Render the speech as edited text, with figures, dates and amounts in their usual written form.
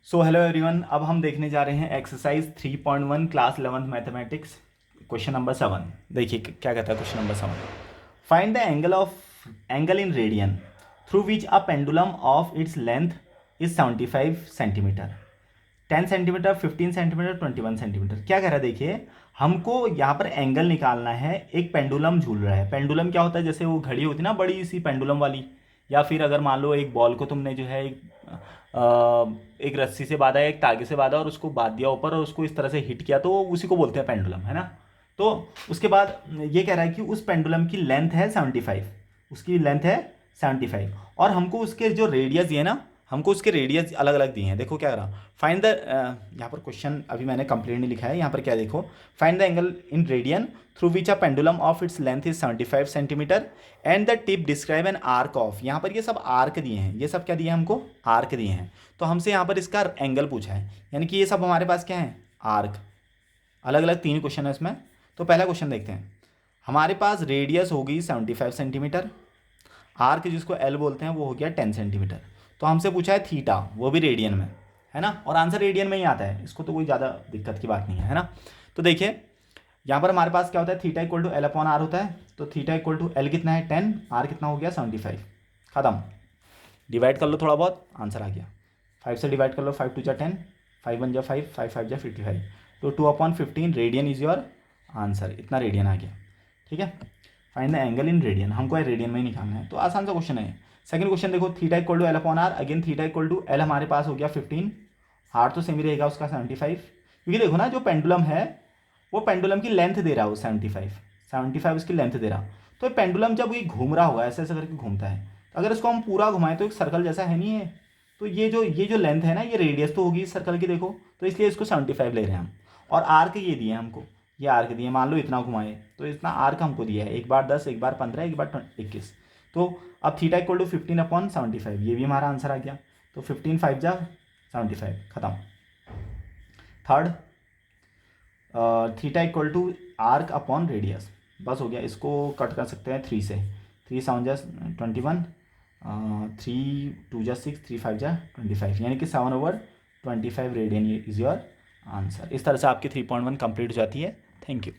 So hello everyone, अब हम देखने जा रहे हैं exercise 3.1 class 11th mathematics question number 7। देखिए क्या कहता है question number 7। Find the angle in radian through which a pendulum of its length is 75 centimetre, 10 centimetre, 15 centimetre, 21 centimetre. क्या कह रहा है देखिए, हमको यहाँ पर एंगल निकालना है। एक पेंडुलम झूल रहा है। पेंडुलम क्या होता है, जैसे वो घड़ी होती है ना बड़ी सी पेंडुलम वाली, या फिर अगर मान लो एक बॉल को तुमने जो है एक रस्सी से बांधा, एक तागे से बांधा और उसको बांध दिया ऊपर और उसको इस तरह से हिट किया, तो उसी को बोलते हैं पेंडुलम, है ना। तो उसके बाद ये कह रहा है कि उस पेंडुलम की लेंथ है 75, उसकी लेंथ है 75 और हमको उसके जो रेडियस दिए ना, हमको उसके रेडियस अलग अलग दिए हैं। देखो क्या करा, फाइंड द, यहाँ पर क्वेश्चन अभी मैंने कंप्लीट नहीं लिखा है, यहाँ पर क्या देखो, find the angle in radian through which a pendulum of its length is 75 centimetre and the tip describe an arc of. यहाँ पर ये सब आर्क दिए हैं, ये सब क्या दिए हैं हमको, आर्क दिए हैं। तो हमसे यहाँ पर इसका एंगल पूछा है, यानी कि ये सब हमारे पास क्या है, आर्क। अलग अलग 3 क्वेश्चन है इसमें। तो पहला क्वेश्चन देखते हैं। हमारे पास रेडियस होगी 75 सेंटीमीटर, आर्क जिसको एल बोलते हैं वो हो गया 10 सेंटीमीटर। तो हमसे पूछा है थीटा, वो भी रेडियन में, है ना, और आंसर रेडियन में ही आता है, इसको तो कोई ज़्यादा दिक्कत की बात नहीं है ना। तो देखिए यहाँ पर हमारे पास क्या होता है, theta equal to L upon r होता है। तो थीटा इक्वल टू एल कितना है 10, आर कितना हो गया 75। खत्म, डिवाइड कर लो थोड़ा बहुत, आंसर आ गया। 5 से डिवाइड कर लो, 5 2 जा 10, 5 1 जा 5, 5 5 जा 55। तो 2/15 रेडियन इज योर आंसर, इतना रेडियन आ गया। ठीक है, find the angle in radian, हमको रेडियन में ही निकालना है, तो आसान सा क्वेश्चन है। सेकंड क्वेश्चन देखो, theta equal to L upon R, again theta equal to L हमारे पास हो गया 15, आर तो सेम ही रहेगा उसका 75, क्योंकि देखो ना जो पेंडुलम है वो पेंडुलम की लेंथ दे रहा है वो 75 उसकी लेंथ दे रहा। तो पेंडुलम जब ये घूम रहा होगा, ऐसे ऐसे करके घूमता है, तो अगर इसको हम पूरा घुमाएं तो एक सर्कल जैसा है नहीं है, तो ये जो लेंथ है ना, ये रेडियस तो होगी इस सर्कल की, देखो, तो इसलिए इसको 75 ले रहे हैं हम। और आर्क ये दिए हमको, ये आर्क दिए, मान लो इतना घुमाए तो इतना आर्क हमको दिया है, एक बार 10, एक बार 15, एक बार 21। तो अब थीटा इक्वल टू 15/75, ये भी हमारा आंसर आ गया। तो 15 5 जा 75, खत्म। Third, theta equal to arc upon radius, बस हो गया, इसको कट कर सकते हैं 3 से, 3 7 जा 21, 3 2 जा 6, 3 5 जा 25, यानी कि 7/25 रेडियन इज योर आंसर। इस तरह से आपकी 3.1 कंप्लीट हो जाती है। Thank you.